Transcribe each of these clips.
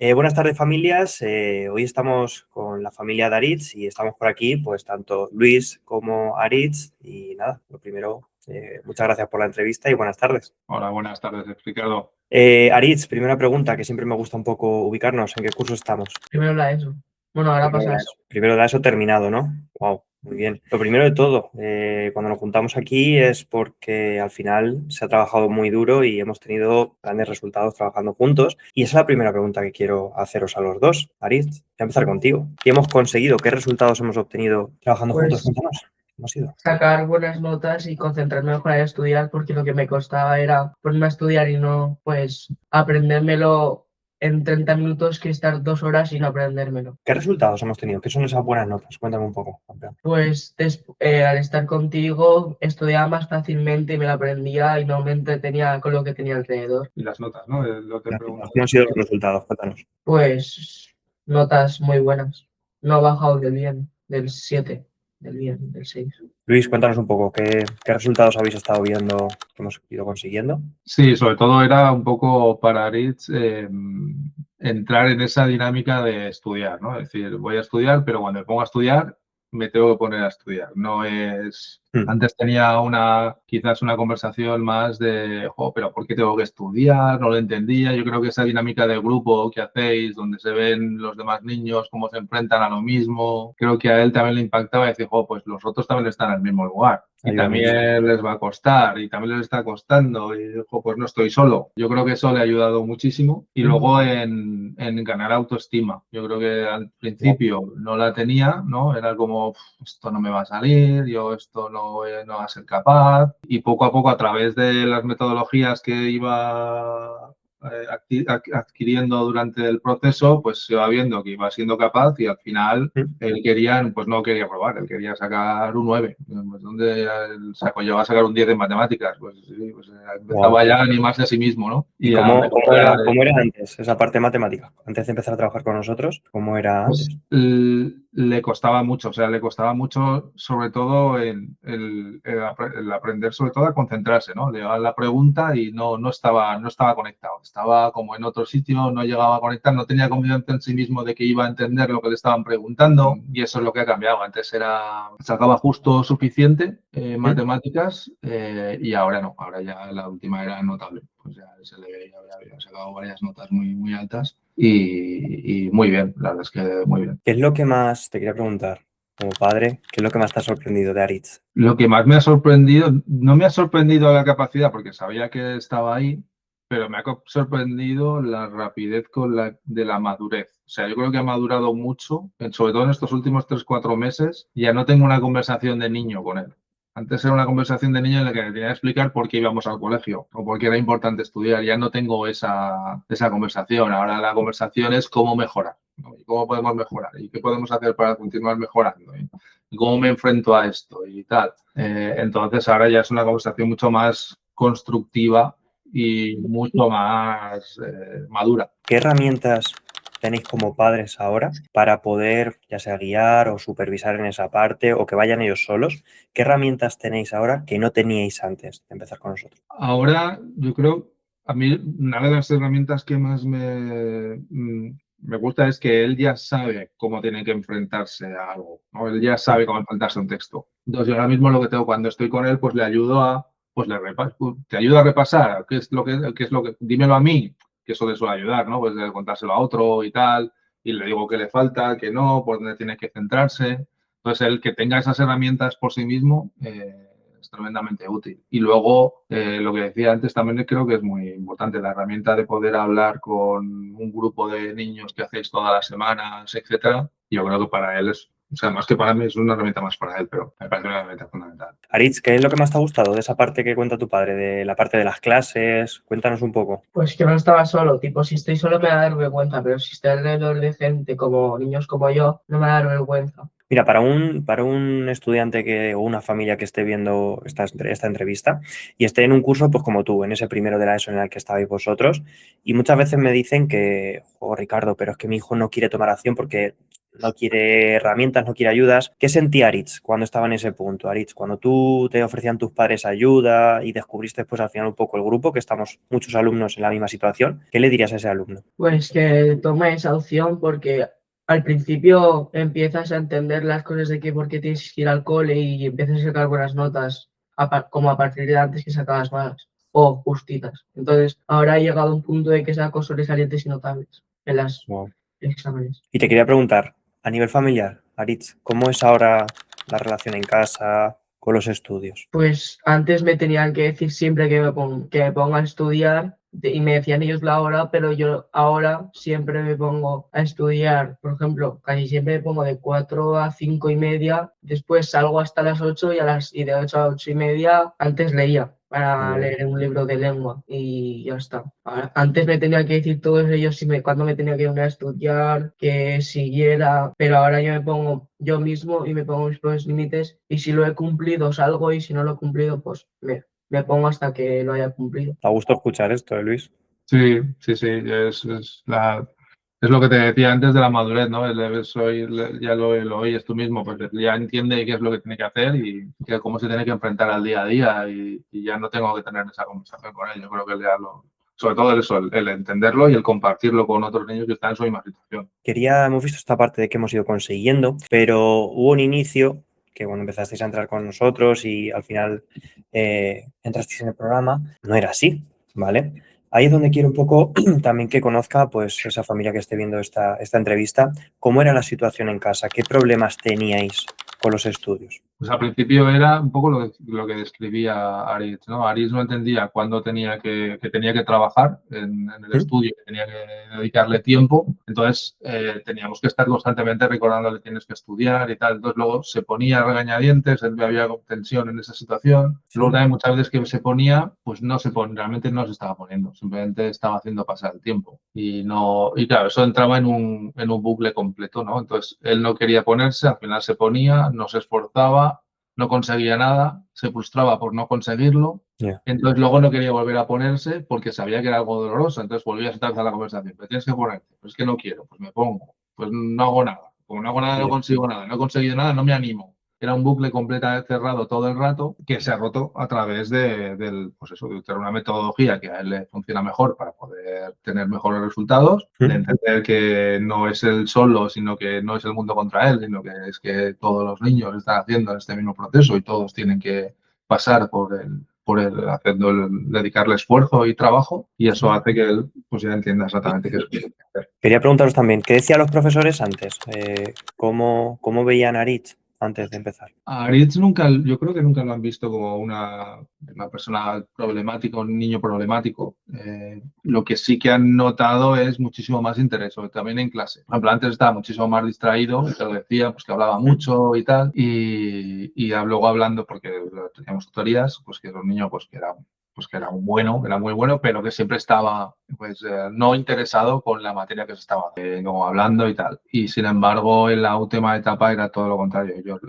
Buenas tardes, familias. Hoy estamos con la familia de Aritz y estamos por aquí, pues tanto Luis como Aritz. Y nada, lo primero, muchas gracias por la entrevista y buenas tardes. Hola, buenas tardes, Ricardo. Aritz, primera pregunta, que siempre me gusta un poco ubicarnos. ¿En qué curso estamos? Primero la ESO. Bueno, ahora pasa eso. Primero de eso terminado, ¿no? Wow, muy bien. Lo primero de todo, cuando nos juntamos aquí es porque al final se ha trabajado muy duro y hemos tenido grandes resultados trabajando juntos. Y esa es la primera pregunta que quiero haceros a los dos. Aritz, voy a empezar contigo. ¿Qué hemos conseguido? ¿Qué resultados hemos obtenido trabajando juntos? Cuéntanos. ¿Cómo ha sido? Sacar buenas notas y concentrarme mejor en estudiar, porque lo que me costaba era ponerme a estudiar y no, pues, aprendérmelo en 30 minutos que estar 2 horas y no aprendérmelo. ¿Qué resultados hemos tenido? ¿Qué son esas buenas notas? Cuéntame un poco, campeón. Pues al estar contigo estudiaba más fácilmente y me lo aprendía y no me entretenía con lo que tenía alrededor. Y las notas, ¿no? Lo que ¿Cómo han sido los resultados? Cuéntanos. Pues notas muy buenas. No he bajado del 7, del 6. Luis, cuéntanos un poco, ¿qué resultados habéis estado viendo que hemos ido consiguiendo? Sí, sobre todo era un poco para Aritz entrar en esa dinámica de estudiar, ¿no? Es decir, voy a estudiar, pero cuando me pongo a estudiar, me tengo que poner a estudiar. No es... Antes tenía quizás una conversación más de, pero ¿por qué tengo que estudiar? No lo entendía. Yo creo que esa dinámica de grupo que hacéis, donde se ven los demás niños, cómo se enfrentan a lo mismo, creo que a él también le impactaba y decir, pues los otros también están en el mismo lugar. Y también les va a costar y también les está costando y pues no estoy solo. Yo creo que eso le ha ayudado muchísimo y luego en ganar autoestima. Yo creo que al principio no la tenía, ¿no? Era como, esto no me va a salir, yo esto no va a ser capaz y poco a poco a través de las metodologías que iba adquiriendo durante el proceso, pues se va viendo que iba siendo capaz y al final él no quería probar, él quería sacar un 9. Pues ¿dónde llegaba a sacar un 10 en matemáticas? Pues sí, pues empezaba ya a animarse a sí mismo, ¿no? ¿Y cómo era antes esa parte matemática? Antes de empezar a trabajar con nosotros, ¿cómo era antes? Le costaba mucho, sobre todo el aprender sobre todo a concentrarse, ¿no? Le daba la pregunta y no estaba conectado, estaba como en otro sitio, no llegaba a conectar, no tenía confianza en sí mismo de que iba a entender lo que le estaban preguntando y eso es lo que ha cambiado. Antes sacaba justo suficiente matemáticas y ahora no, ahora ya la última era notable, pues ya se le había sacado varias notas muy, muy altas. Y muy bien, la verdad es que muy bien. ¿Qué es lo que más, te quería preguntar, como padre, qué es lo que más te ha sorprendido de Aritz? Lo que más me ha sorprendido, no me ha sorprendido la capacidad porque sabía que estaba ahí, pero me ha sorprendido la rapidez de la madurez. O sea, yo creo que ha madurado mucho, sobre todo en estos últimos 3-4 meses. Ya no tengo una conversación de niño con él. Antes era una conversación de niño en la que me tenía que explicar por qué íbamos al colegio o por qué era importante estudiar. Ya no tengo esa conversación. Ahora la conversación es cómo mejorar, ¿no? Y cómo podemos mejorar y qué podemos hacer para continuar mejorando, ¿eh? Y cómo me enfrento a esto y tal. Entonces ahora ya es una conversación mucho más constructiva y mucho más madura. ¿Qué herramientas tenéis como padres ahora para poder ya sea guiar o supervisar en esa parte o que vayan ellos solos? ¿Qué herramientas tenéis ahora que no teníais antes de empezar con nosotros? Ahora yo creo, a mí una de las herramientas que más me gusta es que él ya sabe cómo tiene que enfrentarse a algo, ¿no? Él ya sabe cómo enfrentarse a un texto. Entonces yo ahora mismo lo que tengo cuando estoy con él, pues le ayudo te ayudo a repasar, qué es lo que, dímelo a mí, que eso le suele ayudar, ¿no? Pues de contárselo a otro y tal, y le digo qué le falta, qué no, por dónde tiene que centrarse. Entonces el que tenga esas herramientas por sí mismo es tremendamente útil. Y luego, lo que decía antes, también creo que es muy importante la herramienta de poder hablar con un grupo de niños que hacéis todas las semanas, etcétera. Yo creo que para él más que para mí, es una herramienta más para él, pero me parece una herramienta fundamental. Aritz, ¿qué es lo que más te ha gustado de esa parte que cuenta tu padre, de la parte de las clases? Cuéntanos un poco. Pues que no estaba solo, tipo, si estoy solo me va a dar vergüenza, pero si estoy alrededor de gente como niños como yo, no me va a dar vergüenza. Mira, para un estudiante o una familia que esté viendo esta entrevista y esté en un curso, pues como tú, en ese primero de la ESO en el que estabais vosotros, y muchas veces me dicen que, Ricardo, pero es que mi hijo no quiere tomar acción porque no quiere herramientas, no quiere ayudas. ¿Qué sentía Aritz cuando estaba en ese punto, Aritz? Cuando tú te ofrecían tus padres ayuda y descubriste pues al final un poco el grupo, que estamos muchos alumnos en la misma situación, ¿qué le dirías a ese alumno? Pues que tome esa opción porque al principio empiezas a entender las cosas de que por qué tienes que ir al cole y empiezas a sacar buenas notas, como a partir de antes que sacabas malas o justitas. Entonces, ahora ha llegado un punto de que saco sobresalientes y notables en los Wow. exámenes. Y te quería preguntar, a nivel familiar, Aritz, ¿cómo es ahora la relación en casa con los estudios? Pues antes me tenían que decir siempre que me ponga a estudiar y me decían ellos la hora, pero yo ahora siempre me pongo a estudiar. Por ejemplo, casi siempre me pongo de 4 a 5 y media, después salgo hasta las 8 y de 8 a 8 y media antes leía para leer un libro de lengua y ya está. Antes me tenía que decir todos ellos cuándo me tenía que ir a estudiar, que siguiera, pero ahora yo me pongo yo mismo y me pongo mis propios límites y si lo he cumplido salgo y si no lo he cumplido pues me pongo hasta que lo haya cumplido. ¿Te gusta escuchar esto, Luis? Sí, es lo que te decía antes de la madurez, ¿no? Ya lo oyes tú mismo, pues ya entiende qué es lo que tiene que hacer y cómo se tiene que enfrentar al día a día y ya no tengo que tener esa conversación con él. Yo creo que sobre todo eso, el entenderlo y el compartirlo con otros niños que están en su misma situación. Hemos visto esta parte de que hemos ido consiguiendo, pero hubo un inicio que cuando empezasteis a entrar con nosotros y al final entrasteis en el programa, no era así, ¿vale? Ahí es donde quiero un poco también que conozca pues esa familia que esté viendo esta entrevista, cómo era la situación en casa, qué problemas teníais con los estudios. Pues al principio era un poco lo que describía Aritz, ¿no? Aritz no entendía cuándo tenía que trabajar en el estudio, que tenía que dedicarle tiempo. Entonces teníamos que estar constantemente recordándole tienes que estudiar y tal. Entonces luego se ponía a regañadientes, había tensión en esa situación. Sí. Luego también muchas veces que se ponía, pues realmente no se estaba poniendo, simplemente estaba haciendo pasar el tiempo. Y claro, eso entraba en un bucle completo, ¿no? Entonces él no quería ponerse, al final se ponía, no se esforzaba, no conseguía nada, se frustraba por no conseguirlo, entonces luego no quería volver a ponerse porque sabía que era algo doloroso, entonces volvías a estar a la conversación, pero tienes que ponerte, pues es que no quiero, pues me pongo, pues no hago nada, como no hago nada no consigo nada, no he conseguido nada, no me animo. Era un bucle completamente cerrado todo el rato que se ha roto a través de una metodología que a él le funciona mejor para poder tener mejores resultados, de entender que no es él solo, sino que no es el mundo contra él, sino que es que todos los niños están haciendo este mismo proceso y todos tienen que pasar por dedicarle esfuerzo y trabajo, y eso hace que él pues ya entienda exactamente qué es lo que tiene que hacer. Quería preguntaros también, ¿qué decían los profesores antes? ¿Cómo veían a Aritz antes de empezar? A Aritz yo creo que nunca lo han visto como una persona problemática, un niño problemático. Lo que sí que han notado es muchísimo más interés, también en clase. Por ejemplo, antes estaba muchísimo más distraído, te lo decía, pues que hablaba mucho y tal, y luego hablando, porque teníamos tutorías, pues que era un niño que era muy bueno, pero que siempre estaba no interesado con la materia que se estaba como hablando y tal. Y sin embargo, en la última etapa era todo lo contrario.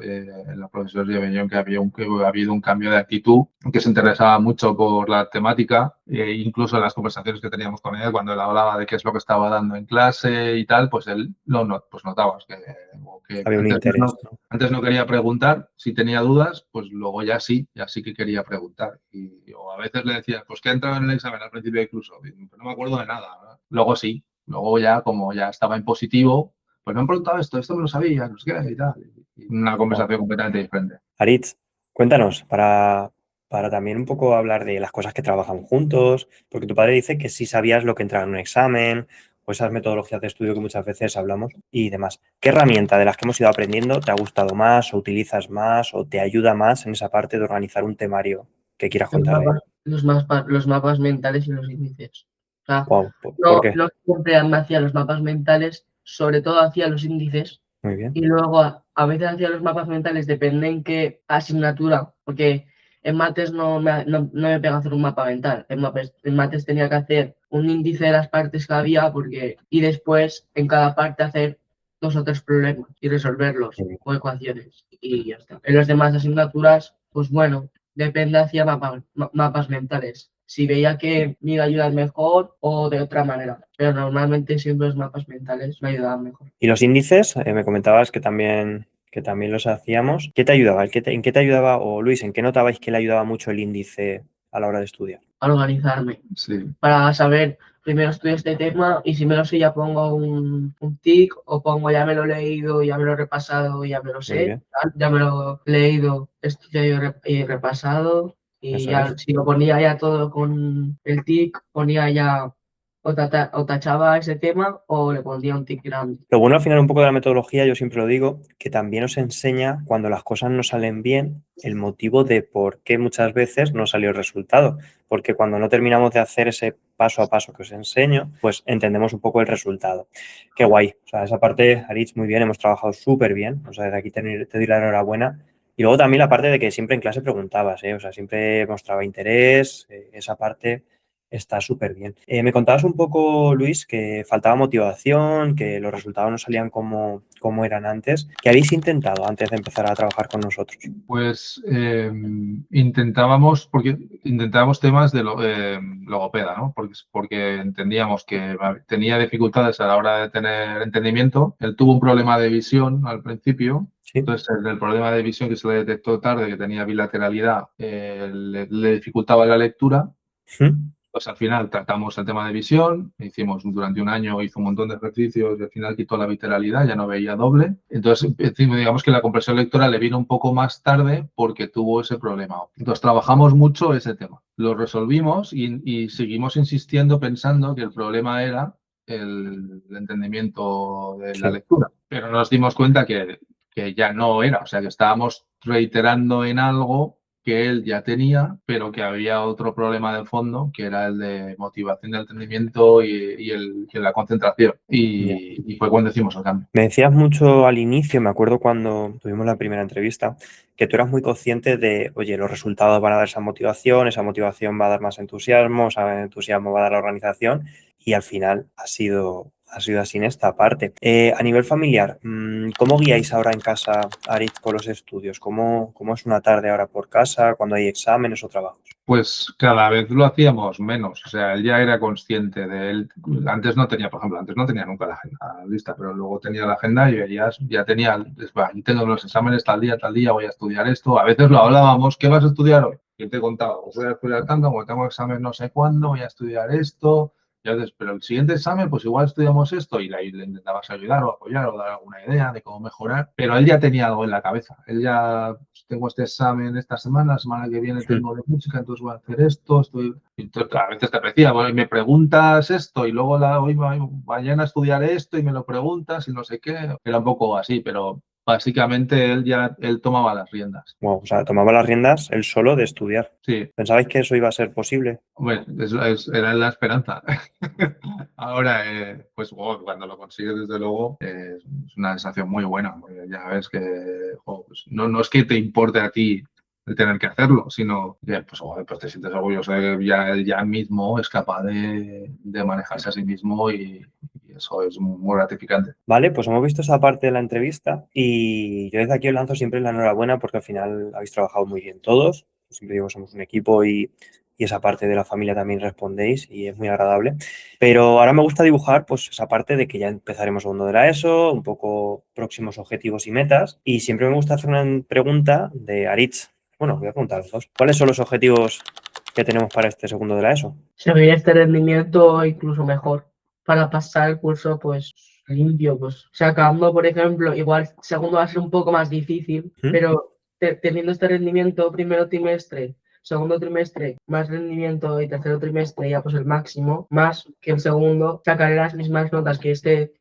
La profesora veía que había habido un cambio de actitud, que se interesaba mucho por la temática, incluso en las conversaciones que teníamos con él, cuando él hablaba de qué es lo que estaba dando en clase y tal, pues él pues notabas que había un interés, ¿no? Antes no quería preguntar, si tenía dudas, pues luego ya sí que quería preguntar. O a veces le decía, pues que ha entrado en el examen al principio incluso, no me acuerdo de nada, ¿no? Luego sí, luego ya como ya estaba en positivo, pues me han preguntado esto me lo sabía, no sé qué y tal. Una conversación completamente diferente. Aritz, cuéntanos, para también un poco hablar de las cosas que trabajan juntos, porque tu padre dice que sí sabías lo que entraba en un examen, o esas metodologías de estudio que muchas veces hablamos y demás. ¿Qué herramienta de las que hemos ido aprendiendo te ha gustado más, o utilizas más, o te ayuda más en esa parte de organizar un temario que quieras contar? Los mapas mentales y los índices. O sea, Wow, ¿por qué? no siempre me hacía los mapas mentales, sobre todo hacía los índices. Muy bien. Y luego a veces hacía los mapas mentales, depende en qué asignatura, porque en mates no me pega hacer un mapa mental. En mates tenía que hacer un índice de las partes que había y después en cada parte hacer 2 o 3 problemas y resolverlos o ecuaciones y ya está. En las demás asignaturas, pues bueno, depende, hacía mapas mentales. si veía que me iba a ayudar mejor o de otra manera. Pero normalmente siempre los mapas mentales me ayudaban mejor. Y los índices, me comentabas que también los hacíamos. ¿Qué te ayudaba? ¿En qué te ayudaba? O Luis, ¿en qué notabais que le ayudaba mucho el índice a la hora de estudiar? A organizarme. Sí. Para saber, primero estudio este tema y si me lo sé ya pongo un tic o pongo ya me lo he leído, ya me lo he repasado, ya me lo Muy sé, bien. ya me lo he leído, estudiado y repasado y Eso ya es. si lo ponía ya todo con el tic, ponía ya o tachaba ese tema o le pondría un tic grande. Lo bueno al final un poco de la metodología, yo siempre lo digo, que también os enseña cuando las cosas no salen bien, el motivo de por qué muchas veces no salió el resultado. Porque cuando no terminamos de hacer ese paso a paso que os enseño, pues entendemos un poco el resultado. Qué guay. O sea, esa parte, Aritz, muy bien, hemos trabajado súper bien. O sea, desde aquí te doy la enhorabuena. Y luego también la parte de que siempre en clase preguntabas, ¿eh? O sea, siempre mostraba interés, esa parte está súper bien. Me contabas un poco, Luis, que faltaba motivación, que los resultados no salían como eran antes. ¿Qué habéis intentado antes de empezar a trabajar con nosotros? Pues intentábamos temas de logopeda, ¿no? Porque entendíamos que tenía dificultades a la hora de tener entendimiento. Él tuvo un problema de visión al principio. Sí. Entonces, el problema de visión que se le detectó tarde, que tenía bilateralidad, le dificultaba la lectura. ¿Mm? Pues al final tratamos el tema de visión, hicimos durante un año, hizo un montón de ejercicios y al final quitó la bilateralidad, ya no veía doble. Entonces, digamos que la comprensión lectora le vino un poco más tarde porque tuvo ese problema. Entonces, trabajamos mucho ese tema. Lo resolvimos y seguimos insistiendo pensando que el problema era el entendimiento de la Sí. lectura. Pero nos dimos cuenta que ya no era, o sea, que estábamos reiterando en algo que él ya tenía, pero que había otro problema de fondo, que era el de motivación de entendimiento y la concentración. Y fue cuando hicimos el cambio. Me decías mucho al inicio, me acuerdo cuando tuvimos la primera entrevista, que tú eras muy consciente de, oye, los resultados van a dar esa motivación va a dar más entusiasmo, ese entusiasmo va a dar la organización y al final ha sido así en esta parte. A nivel familiar, ¿cómo guiáis ahora en casa, Aritz, con los estudios? ¿Cómo es una tarde ahora por casa, cuando hay exámenes o trabajos? Pues cada vez lo hacíamos menos, o sea, él ya era consciente de él. Antes no tenía, por ejemplo, antes no tenía nunca la agenda lista, pero luego tenía la agenda y ya tenía, tengo los exámenes tal día, voy a estudiar esto. A veces lo hablábamos, ¿qué vas a estudiar hoy? Y te contaba, pues voy a estudiar tanto, como tengo examen no sé cuándo, voy a estudiar esto. Y a veces, pero el siguiente examen, pues igual estudiamos esto y le intentabas ayudar o apoyar o dar alguna idea de cómo mejorar, pero él ya tenía algo en la cabeza. Él ya, pues, tengo este examen esta semana, la semana que viene tengo de música, entonces voy a hacer esto, entonces, a veces te aprecia, bueno, y me preguntas esto y luego hoy mañana estudiaré esto y me lo preguntas y no sé qué. Era un poco así, pero básicamente él tomaba las riendas. Wow, o sea, tomaba las riendas él solo de estudiar. Sí. ¿Pensabais que eso iba a ser posible? Bueno, era la esperanza. Ahora, pues cuando lo consigues, desde luego, es una sensación muy buena. Porque ya ves que pues, no es que te importe a ti el tener que hacerlo, sino que pues te sientes orgulloso de que ya mismo es capaz de manejarse a sí mismo y eso es muy gratificante. Vale, pues hemos visto esa parte de la entrevista y yo desde aquí os lanzo siempre la enhorabuena porque al final habéis trabajado muy bien todos. Siempre digo, somos un equipo y esa parte de la familia también respondéis y es muy agradable. Pero ahora me gusta dibujar pues esa parte de que ya empezaremos segundo de la ESO, un poco próximos objetivos y metas. Y siempre me gusta hacer una pregunta de Aritz. Bueno, voy a preguntar a los dos. ¿Cuáles son los objetivos que tenemos para este segundo de la ESO? Seguir este rendimiento incluso mejor para pasar el curso pues limpio, pues sacando, por ejemplo, igual segundo va a ser un poco más difícil, pero teniendo este rendimiento primero trimestre, segundo trimestre, más rendimiento y tercero trimestre ya pues el máximo, más que el segundo, sacaré las mismas notas que este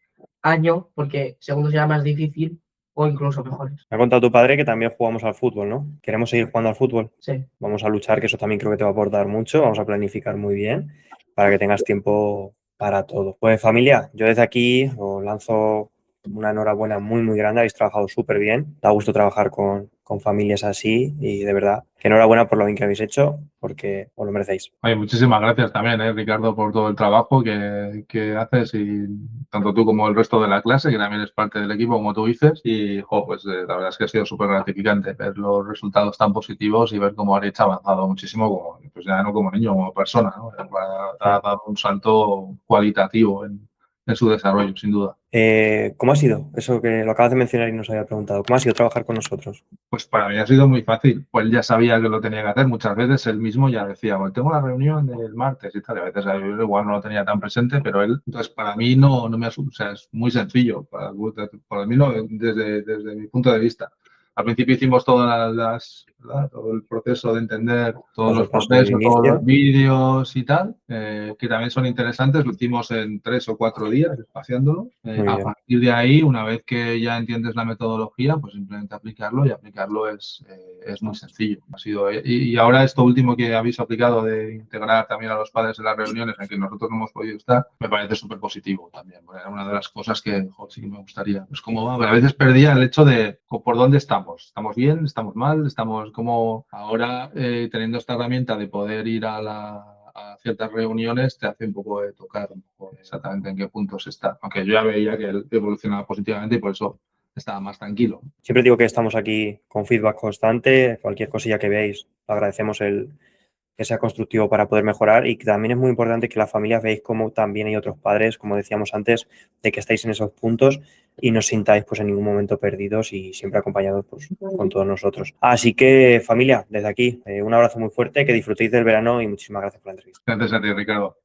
año, porque segundo será más difícil o incluso mejores. Me ha contado tu padre que también jugamos al fútbol, ¿no? Queremos seguir jugando al fútbol. Sí. Vamos a luchar, que eso también creo que te va a aportar mucho. Vamos a planificar muy bien para que tengas tiempo para todo. Pues familia, yo desde aquí os lanzo una enhorabuena muy, muy grande. Habéis trabajado súper bien. Da gusto trabajar con con familias así y de verdad que enhorabuena por lo bien que habéis hecho porque os lo merecéis. Oye, muchísimas gracias también, Ricardo, por todo el trabajo que haces y tanto tú como el resto de la clase, que también es parte del equipo, como tú dices. Y pues la verdad es que ha sido súper gratificante ver los resultados tan positivos y ver cómo Aritz ha avanzado muchísimo, como, pues ya no como niño, como persona, ¿no? Ha dado un salto cualitativo en su desarrollo, sin duda. ¿Cómo ha sido? Eso que lo acabas de mencionar y nos había preguntado. ¿Cómo ha sido trabajar con nosotros? Pues para mí ha sido muy fácil. Pues él ya sabía que lo tenía que hacer. Muchas veces él mismo ya decía, bueno, tengo la reunión del martes y tal. A veces yo igual no lo tenía tan presente, pero él, entonces para mí no me asusta. O sea, es muy sencillo. Para mí no, desde mi punto de vista. Al principio hicimos todas ¿verdad? Todo el proceso de entender todos los Paso de procesos, todos inicio. los vídeos y tal, que también son interesantes. Lo hicimos en 3 o 4 días, espaciándolo. Muy A bien. partir de ahí, una vez que ya entiendes la metodología, pues simplemente aplicarlo y aplicarlo es muy sencillo. Y ahora esto último que habéis aplicado de integrar también a los padres en las reuniones en que nosotros no hemos podido estar, me parece súper positivo también. Era una de las cosas que sí que me gustaría. Pues como va, a veces perdía el hecho de por dónde estamos. ¿Estamos bien? ¿Estamos mal? ¿Estamos como ahora teniendo esta herramienta de poder ir a ciertas reuniones te hace un poco de tocar un poco exactamente en qué puntos está. Aunque yo ya veía que él evolucionaba positivamente y por eso estaba más tranquilo. Siempre digo que estamos aquí con feedback constante. Cualquier cosilla que veáis, agradecemos que sea constructivo para poder mejorar y que también es muy importante que las familias veáis cómo también hay otros padres, como decíamos antes, de que estáis en esos puntos y no os sintáis pues en ningún momento perdidos y siempre acompañados pues, con todos nosotros. Así que familia, desde aquí, un abrazo muy fuerte, que disfrutéis del verano y muchísimas gracias por la entrevista. Gracias a ti, Ricardo.